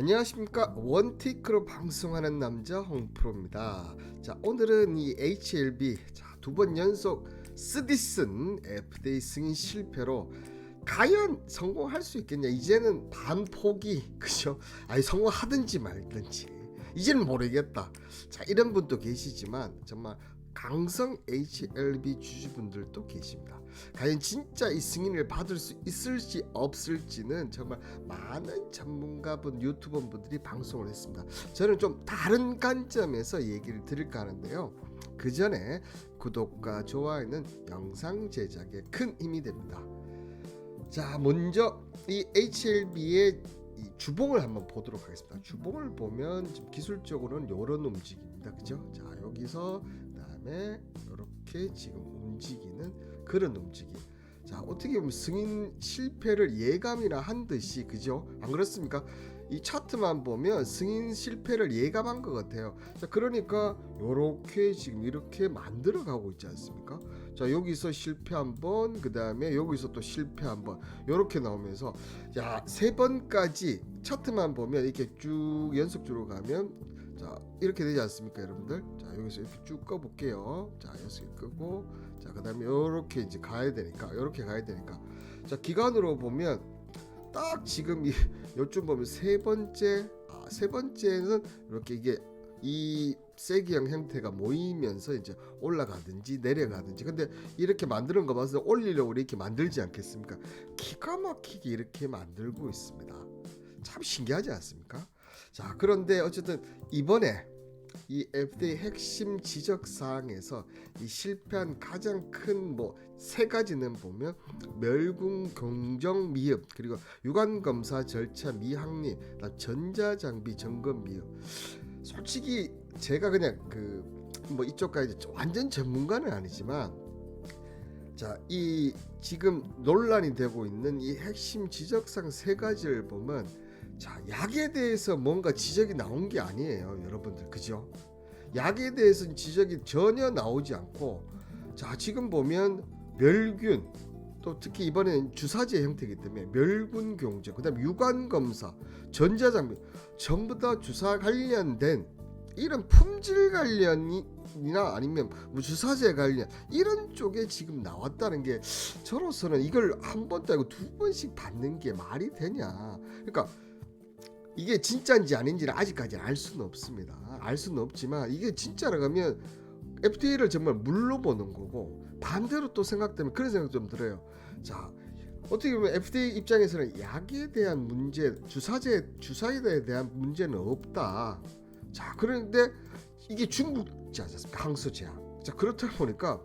안녕하십니까. 원테이크로 방송하는 남자 홍프로입니다. 자, 오늘은 이 HLB 두 번 연속 쓰디쓴 FDA 승인 실패로 과연 성공할 수 있겠냐. 이제는 반포기, 그죠? 아니, 성공하든지 말든지 이제는 모르겠다. 자, 이런 분도 계시지만 정말 강성 HLB 주주분들도 계십니다. 과연 진짜 이 승인을 받을 수 있을지 없을지는 정말 많은 전문가분, 유튜버분들이 방송을 했습니다. 저는 좀 다른 관점에서 얘기를 드릴까 하는데요. 그 전에 구독과 좋아요는 영상 제작에 큰 힘이 됩니다. 자, 먼저 이 HLB의 이 주봉을 한번 보도록 하겠습니다. 주봉을 보면 지금 기술적으로는 이런 움직임입니다, 그죠? 자, 여기서 그다음에 이렇게 지금 움직이는 그런 움직임. 자, 어떻게 보면 승인 실패를 예감이나 한 듯이, 그죠? 안 그렇습니까? 이 차트만 보면 승인 실패를 예감한 것 같아요. 자, 그러니까 요렇게 지금 이렇게 만들어 가고 있지 않습니까? 자, 여기서 실패 한번, 그 다음에 여기서 또 실패 한번, 요렇게 나오면서 자, 세 번까지 차트만 보면 이렇게 쭉 연속적으로 가면 자, 이렇게 되지 않습니까, 여러분들? 자, 여기서 이렇게 쭉 꺼볼게요. 자, 여기서 끄고, 자, 그 다음에 요렇게 이제 가야 되니까, 요렇게 가야 되니까. 자, 기간으로 보면 딱 지금 요쯤 보면 세 번째는 이렇게 이게 이 세기형 형태가 모이면서 이제 올라가든지 내려가든지. 근데 이렇게 만드는 거 봐서 올리려고 이렇게 만들지 않겠습니까? 기가 막히게 이렇게 만들고 있습니다. 참 신기하지 않습니까? 자, 그런데 어쨌든 이번에 이 FDA 핵심 지적 사항에서 이 실패한 가장 큰 세 가지는 보면 멸군 공정 미흡, 그리고 유관 검사 절차 미확립, 전자 장비 점검 미흡. 솔직히 제가 그냥 이쪽까지 완전 전문가는 아니지만, 자, 이 지금 논란이 되고 있는 이 핵심 지적사항 세 가지를 보면, 자, 약에 대해서 뭔가 지적이 나온 게 아니에요, 여러분들, 그죠? 약에 대해서는 지적이 전혀 나오지 않고, 자, 지금 보면 멸균, 또 특히 이번에는 주사제 형태이기 때문에 멸균 경제, 그다음 유관 검사, 전자장비, 전부 다 주사 관련된 이런 품질 관련이나 아니면 주사제 관련 이런 쪽에 지금 나왔다는 게, 저로서는 이걸 한 번도 아니고 두 번씩 받는 게 말이 되냐. 그러니까 이게 진짜인지 아닌지는 아직까지 알 수는 없습니다. 알 수는 없지만 이게 진짜라고 하면 FDA를 정말 물러보는 거고, 반대로 또 생각되면 그런 생각 좀 들어요. 자, 어떻게 보면 FDA 입장에서는 약에 대한 문제, 주사에 대한 문제는 없다. 자, 그런데 이게 중국지 않습니까? 항소제약. 자, 그렇다 보니까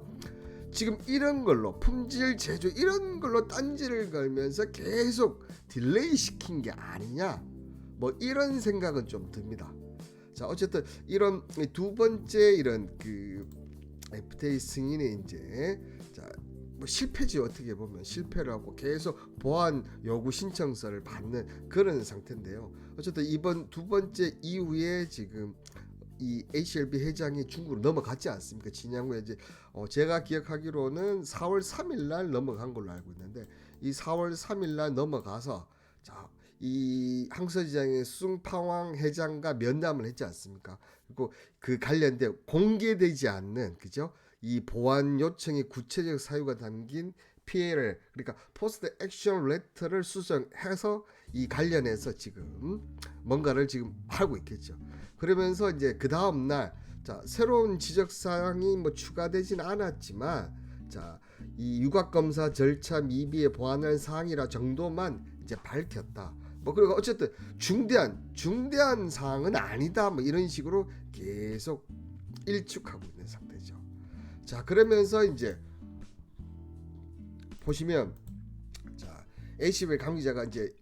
지금 이런 걸로 품질 제조 이런 걸로 딴지를 걸면서 계속 딜레이 시킨 게 아니냐, 이런 생각은 좀 듭니다. 자, 어쨌든 이런 두 번째 이런 FDA 승인이 이제 실패지. 어떻게 보면 실패를 하고 계속 보안 요구 신청서를 받는 그런 상태인데요. 어쨌든 이번 두 번째 이후에 지금 이 HLB 회장이 중국으로 넘어갔지 않습니까? 진양구에 이제 제가 기억하기로는 4월 3일 날 넘어간 걸로 알고 있는데, 이 4월 3일 날 넘어가서 자, 이 항서지장의 숭팡왕 회장과 면담을 했지 않습니까? 그리고 그 관련된 공개되지 않는, 그죠? 이 보안 요청의 구체적 사유가 담긴 PL을, 그러니까 포스트 액션 레터를 수정해서 이 관련해서 지금 뭔가를 지금 하고 있겠죠. 그러면서 이제 그 다음 날, 자, 새로운 지적 사항이 추가되진 않았지만, 자, 이 유각 검사 절차 미비에 보완할 사항이라 정도만 이제 밝혔다. 그리고 어쨌든 중대한 사항은 아니다. 이런 식으로 계속 일축하고 있는 상태죠. 자, 그러면서 이제 보시면, 자, HBL 관계자가 이제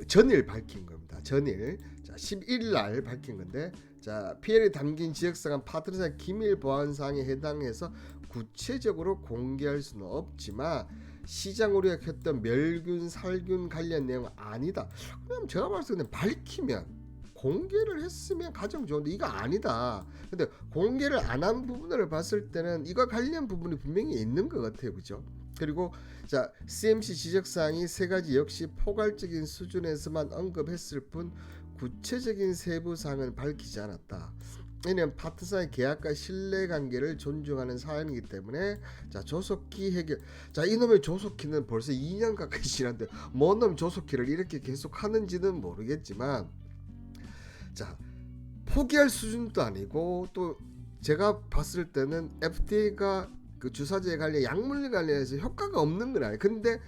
전일 밝힌 겁니다. 전일, 자, 11일 날 밝힌 건데, 자, PL에 담긴 지역사항 파트너사 기밀 보안 사항에 해당해서 구체적으로 공개할 수는 없지만 시장 우려했던 멸균, 살균 관련 내용은 아니다. 그럼 제가 봤을 때는 밝히면, 공개를 했으면 가장 좋은데 이거 아니다. 근데 공개를 안 한 부분을 봤을 때는 이거 관련 부분이 분명히 있는 것 같아요, 그죠? 그리고 자, CMC 지적사항이 세 가지 역시 포괄적인 수준에서만 언급했을 뿐 구체적인 세부 사항은 밝히지 않았다. 이는 파트사의 계약과 신뢰관계를 존중하는 사안이기 때문에 자, 조속히 해결. 자, 이놈의 조속히는 벌써 2년 가까이 지났는데 뭔 놈 조속히를 이렇게 계속 하는지는 모르겠지만 자, 포기할 수준도 아니고 또 제가 봤을 때는 FDA가 그 주사제 관련 약물 관련해서 효과가 없는 건 아니에요. 근데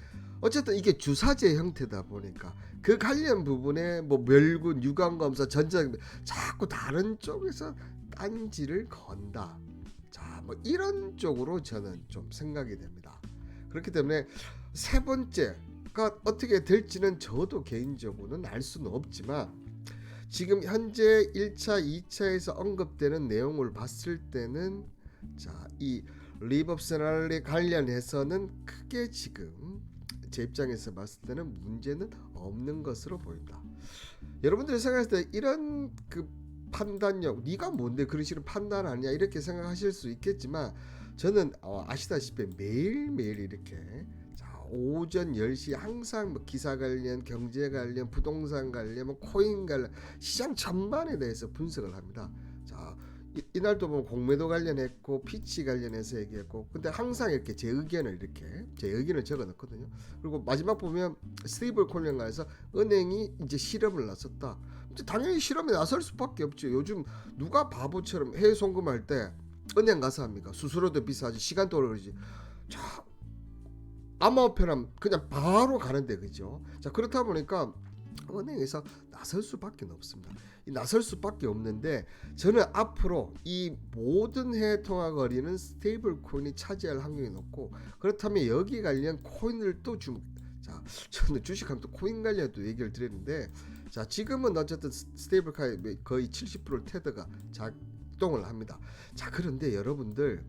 어쨌든 이게 주사제 형태다 보니까 그 관련 부분에 뭐 멸군, 유관검사, 전자 자꾸 다른 쪽에서 딴지를 건다. 자, 뭐 이런 쪽으로 저는 좀 생각이 됩니다. 그렇기 때문에 세 번째가 어떻게 될지는 저도 개인적으로는 알 수는 없지만 지금 현재 1차, 2차에서 언급되는 내용을 봤을 때는 자, 이 리법세날에 관련해서는 크게 지금 제 입장에서 봤을 때는 문제는 없는 것으로 보입니다. 여러분들이 생각했을 때 이런 그 판단력, 네가 뭔데 그런 식으로 판단하냐 이렇게 생각하실 수 있겠지만 저는 아시다시피 매일매일 이렇게 오전 10시 항상 뭐 기사 관련, 경제 관련, 부동산 관련, 뭐 코인 관련 시장 전반에 대해서 분석을 합니다. 자, 이날도 보면 공매도 관련했고 피치 관련해서 얘기했고 근데 항상 이렇게 제 의견을 적어 놓거든요. 그리고 마지막 보면 스테이블 코인 관해서 은행이 이제 실험을 나섰다. 당연히 실험에 나설 수밖에 없죠. 요즘 누가 바보처럼 해외 송금할 때 은행 가서 합니까? 수수료도 비싸지, 시간도 오래 걸리지. 자, 암호화폐는 그냥 바로 가는데 그죠? 자, 그렇다 보니까 은행에서 나설 수밖에 없습니다. 이 나설 수밖에 없는데 저는 앞으로 이 모든 해외 통화 거리는 스테이블 코인이 차지할 확률이 높고 그렇다면 여기 관련 코인을 또 자, 저는 주식하면 또 코인 관련 또 얘기를 드렸는데 자, 지금은 어쨌든 스테이블 코인 거의 70% 테더가 작동을 합니다. 자, 그런데 여러분들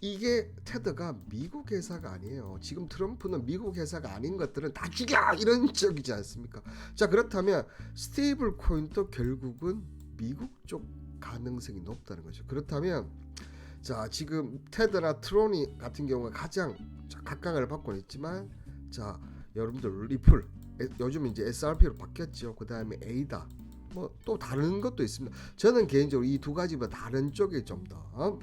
이게 테더가 미국 회사가 아니에요. 지금 트럼프는 미국 회사가 아닌 것들은 다 죽여 이런 쪽이지 않습니까? 자, 그렇다면 스테이블 코인도 결국은 미국 쪽 가능성이 높다는 거죠. 그렇다면 자, 지금 테더나 트로니 같은 경우가 가장 각광을 받고 있지만 자, 여러분들 리플 요즘 이제 SRP로 바뀌었죠. 그 다음에 에이다 뭐 또 다른 것도 있습니다. 저는 개인적으로 이 두 가지보다 다른 쪽에 좀 더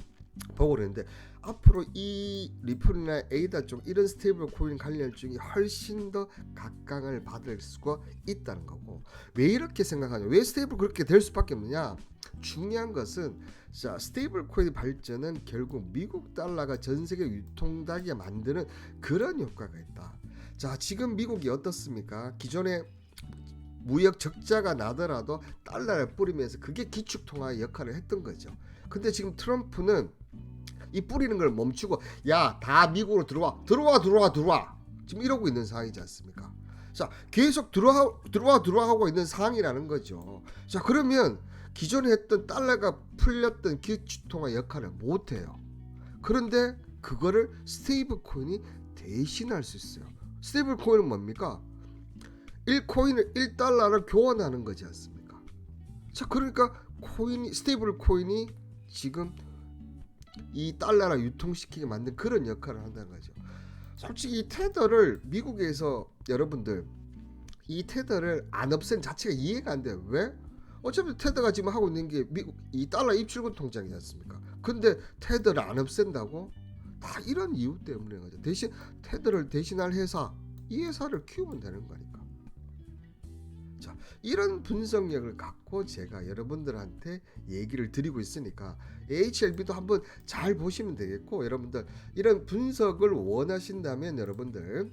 보고 그랬는데 앞으로 이 리플이나 에이다 쪽 이런 스테이블 코인 관련 중이 훨씬 더 각광을 받을 수가 있다는 거고 왜 이렇게 생각하냐 왜 스테이블 그렇게 될 수밖에 없느냐 중요한 것은 자 스테이블 코인의 발전은 결국 미국 달러가 전 세계 유통되게 만드는 그런 효과가 있다. 자 지금 미국이 어떻습니까? 기존에 무역 적자가 나더라도 달러를 뿌리면서 그게 기축통화의 역할을 했던 거죠. 근데 지금 트럼프는 이 뿌리는 걸 멈추고 야 다 미국으로 들어와 지금 이러고 있는 상황이지 않습니까? 자 계속 들어와 하고 있는 상황이라는 거죠. 자 그러면 기존에 했던 달러가 풀렸던 기축통화 역할을 못해요. 그런데 그거를 스테이블 코인이 대신할 수 있어요. 스테이블 코인은 뭡니까? 1코인을 1달러를 교환하는 거지 않습니까? 자 그러니까 스테이블 코인이 지금 이 달러를 유통시키게 만든 그런 역할을 한다는 거죠. 솔직히 이 테더를 미국에서 여러분들 이 테더를 안 없앤 자체가 이해가 안 돼요. 왜? 어차피 테더가 지금 하고 있는 게 미국 이 달러 입출금 통장이지 않습니까? 근데 테더를 안 없앤다고? 다 이런 이유 때문에 거죠. 대신 테더를 대신할 회사 이 회사를 키우면 되는 거니까. 자, 이런 분석력을 갖고 제가 여러분들한테 얘기를 드리고 있으니까 HLB도 한번 잘 보시면 되겠고 여러분들 이런 분석을 원하신다면 여러분들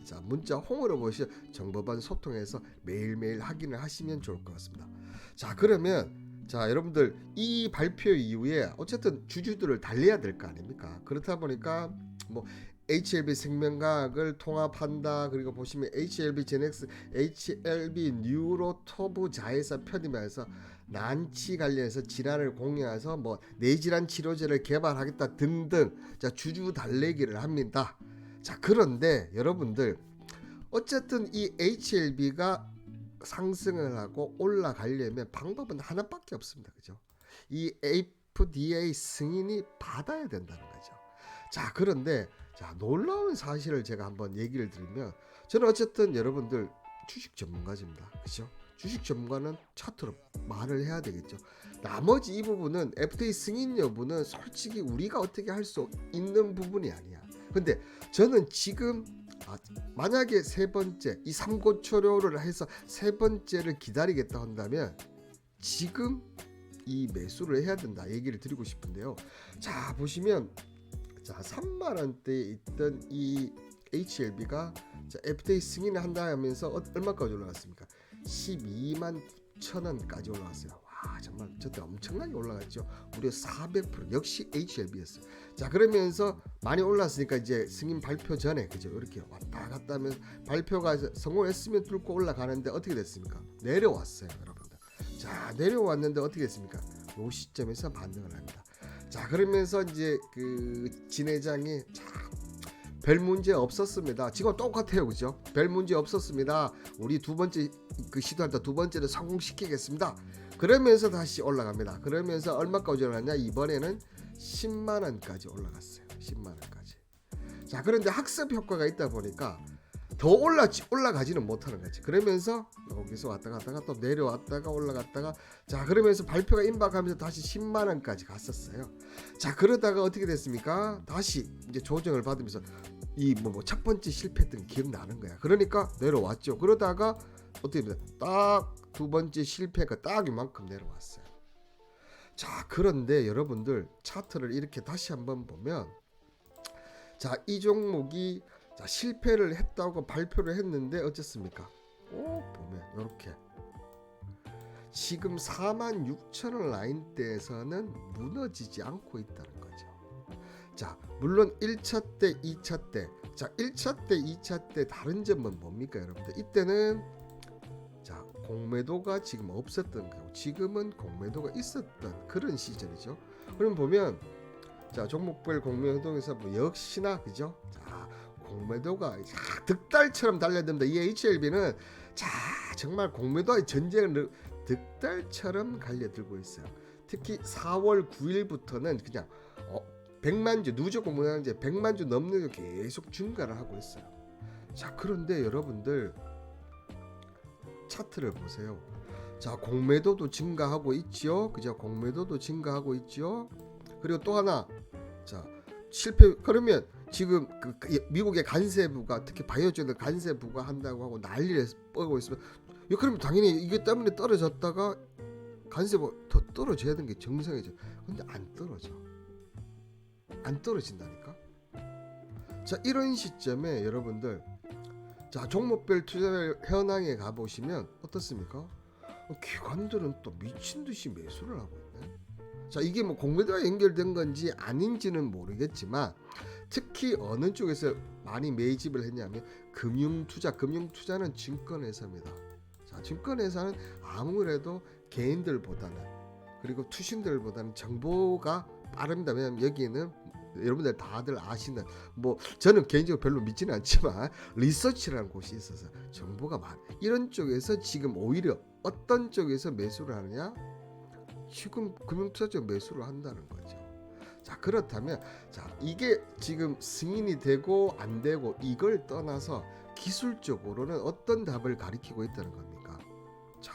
자 문자 홍으로 보시 정보반 소통해서 매일매일 확인을 하시면 좋을 것 같습니다. 자 그러면 자 여러분들 이 발표 이후에 어쨌든 주주들을 달래야 될 거 아닙니까? 그렇다 보니까 뭐 HLB 생명과학을 통합한다. 그리고 보시면 HLB 제넥스, HLB 뉴로토브 자회사 편입해서 난치 관련해서 질환을 공유해서 뭐 뇌질환 치료제를 개발하겠다 등등 자 주주 달래기를 합니다. 자 그런데 여러분들 어쨌든 이 HLB가 상승을 하고 올라가려면 방법은 하나밖에 없습니다. 그죠? 이 FDA 승인이 받아야 된다는 거죠. 자, 그런데 자, 놀라운 사실을 제가 한번 얘기를 드리면, 저는 어쨌든 여러분들 주식 전문가입니다. 그렇죠? 주식 전문가는 차트로 말을 해야 되겠죠. 나머지 이 부분은 FTA 승인 여부는 솔직히 우리가 어떻게 할 수 있는 부분이 아니야. 근데 저는 지금 만약에 세 번째 이 삼고초려를 해서 세 번째를 기다리겠다 한다면 지금 이 매수를 해야 된다 얘기를 드리고 싶은데요. 자, 보시면 자 3만 원대에 있던 이 HLB가 FTA 승인을 한다 하면서 얼마까지 올라갔습니까? 12만 9천 원까지 올라갔어요. 와, 정말 저때 엄청나게 올라갔죠. 무려 400%. 역시 HLB였어요. 자, 그러면서 많이 올랐으니까 이제 승인 발표 전에 그죠? 이렇게 왔다 갔다 하면 발표가 성공했으면 뚫고 올라가는데 어떻게 됐습니까? 내려왔어요, 여러분들. 자, 내려왔는데 어떻게 됐습니까? 이 시점에서 반등을 합니다. 자, 그러면서 이제 그 진회장이 별 문제 없었습니다. 지금 똑같아요, 그죠? 별 문제 없었습니다. 우리 두 번째 그 시도할 때 두 번째를 성공시키겠습니다. 그러면서 다시 올라갑니다. 그러면서 얼마까지 올라갔냐? 이번에는 10만 원까지 올라갔어요. 10만 원까지. 자, 그런데 학습 효과가 있다 보니까 더 올라가지는 못하는 거지. 그러면서 여기서 왔다 갔다가 또 내려왔다가 올라갔다가, 자, 그러면서 발표가 임박하면서 다시 10만 원까지 갔었어요. 자, 그러다가 어떻게 됐습니까? 다시 이제 조정을 받으면서 이 첫 번째 실패했던 게 기억나는 거야. 그러니까 내려왔죠. 그러다가 어떻게 됩니까? 딱 두 번째 실패가 딱 이만큼 내려왔어요. 자, 그런데 여러분들 차트를 이렇게 다시 한번 보면, 자, 이 종목이 자, 실패를 했다고 발표를 했는데 어쨌습니까? 꼭 보면 이렇게 지금 46,000원 라인대에서는 무너지지 않고 있다는 거죠. 자, 물론 1차 때, 2차 때, 자, 1차 때, 2차 때 다른 점은 뭡니까, 여러분들? 이때는 자, 공매도가 지금 없었던 거고 지금은 공매도가 있었던 그런 시절이죠. 그럼 보면 자, 종목별 공매도에서 역시나 그죠? 자, 공매도가 득달처럼 달려듭니다. 이 HLB는 자, 정말 공매도의 전쟁을 득달처럼 갈려들고 있어요. 특히 4월 9일부터는 그냥 100만 주 누적 공매도는 100만 주 넘는 게 계속 증가를 하고 있어요. 자, 그런데 여러분들 차트를 보세요. 자, 공매도도 증가하고 있죠. 그죠? 공매도도 증가하고 있죠. 그리고 또 하나, 자, 실패. 그러면 지금 그 미국의 관세부가 특히 바이오주들 관세부가 한다고 하고 난리를 뻘고 있으면, 그러면 당연히 이게 때문에 떨어졌다가 관세부 더 떨어져야 되는 게 정상이죠. 근데 안 떨어져. 안 떨어진다니까. 자, 이런 시점에 여러분들 자, 종목별 투자 현황에 가보시면 어떻습니까? 기관들은 또 미친듯이 매수를 하고 있네. 자, 이게 공매도와 연결된 건지 아닌지는 모르겠지만 특히 어느 쪽에서 많이 매집을 했냐면 금융투자는 증권회사입니다. 자, 증권회사는 아무래도 개인들보다는 그리고 투신들보다는 정보가 빠릅니다. 왜냐하면 여기는 여러분들 다들 아시는 저는 개인적으로 별로 믿지는 않지만 리서치라는 곳이 있어서 정보가 많아. 이런 쪽에서 지금 오히려 어떤 쪽에서 매수를 하느냐? 지금 금융투자 쪽 매수를 한다는 거죠. 자, 그렇다면 자, 이게 지금 승인이 되고 안 되고 이걸 떠나서 기술적으로는 어떤 답을 가리키고 있다는 겁니까? 자,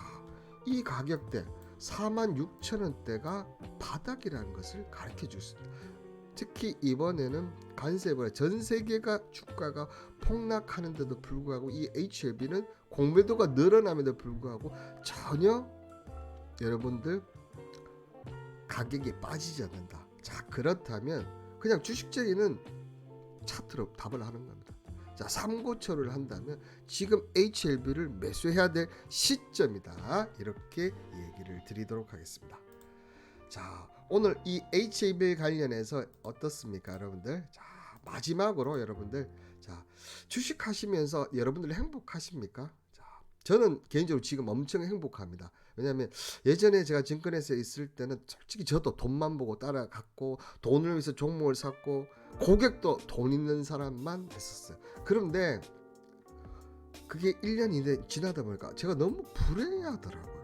이 가격대 46,000원대가 바닥이라는 것을 가르쳐 줬습니다. 특히 이번에는 관세보다 전 세계가 주가가 폭락하는데도 불구하고 이 HLB는 공매도가 늘어남에도 불구하고 전혀 여러분들 가격이 빠지지 않는다. 자, 그렇다면 그냥 주식쟁이는 차트로 답을 하는 겁니다. 자, 삼고초를 한다면 지금 HLB를 매수해야 될 시점이다. 이렇게 얘기를 드리도록 하겠습니다. 자, 오늘 이 HLB 관련해서 어떻습니까, 여러분들? 자, 마지막으로 여러분들, 자, 주식 하시면서 여러분들 행복하십니까? 자, 저는 개인적으로 지금 엄청 행복합니다. 왜냐하면 예전에 제가 증권회사에 있을 때는 솔직히 저도 돈만 보고 따라갔고 돈을 위해서 종목을 샀고 고객도 돈 있는 사람만 했었어요. 그런데 그게 1년 이내 지나다 보니까 제가 너무 불행하더라고요.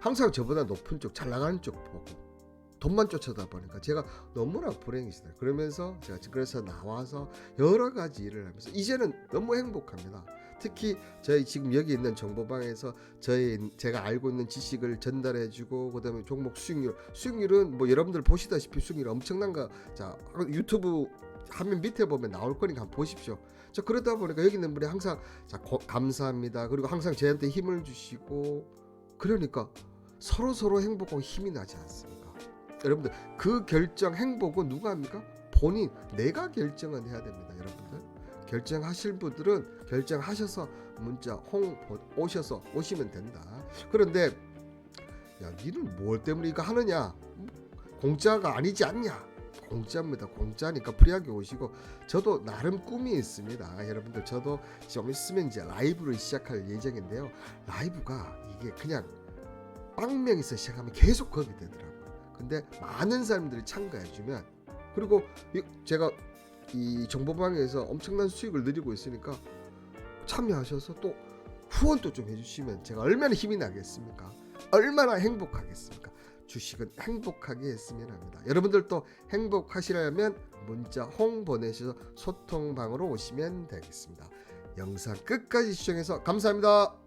항상 저보다 높은 쪽, 잘 나가는 쪽 보고 돈만 쫓아다 보니까 제가 너무나 불행했어요. 그러면서 제가 그래서 나와서 여러 가지 일을 하면서 이제는 너무 행복합니다. 특히 저희 지금 여기 있는 정보방에서 제가 알고 있는 지식을 전달해주고, 그다음에 종목 수익률은 뭐 여러분들 보시다시피 수익률 엄청난 거, 자 유튜브 화면 밑에 보면 나올 거니까 한번 보십시오. 자 그러다 보니까 여기 있는 분이 항상 감사합니다. 그리고 항상 저한테 힘을 주시고, 그러니까 서로 행복하고 힘이 나지 않습니까? 여러분들 그 결정 행복은 누가 합니까? 본인 내가 결정은 해야 됩니다. 여러분들 결정하실 분들은 결정하셔서 문자 오시면 된다. 그런데 야 니는 뭘 때문에 이거 하느냐, 공짜가 아니지 않냐? 공짜입니다. 공짜니까 프리하게 오시고, 저도 나름 꿈이 있습니다. 여러분들 저도 좀 있으면 이제 라이브를 시작할 예정인데요. 라이브가 이게 그냥 빵명에서 시작하면 계속 거기 되더라고요. 근데 많은 사람들이 참가해주면, 그리고 제가 이 정보방에서 엄청난 수익을 누리고 있으니까 참여하셔서 또 후원도 좀 해주시면 제가 얼마나 힘이 나겠습니까? 얼마나 행복하겠습니까? 주식은 행복하게 했으면 합니다. 여러분들도 행복하시려면 문자 홍 보내셔서 소통방으로 오시면 되겠습니다. 영상 끝까지 시청해서 감사합니다.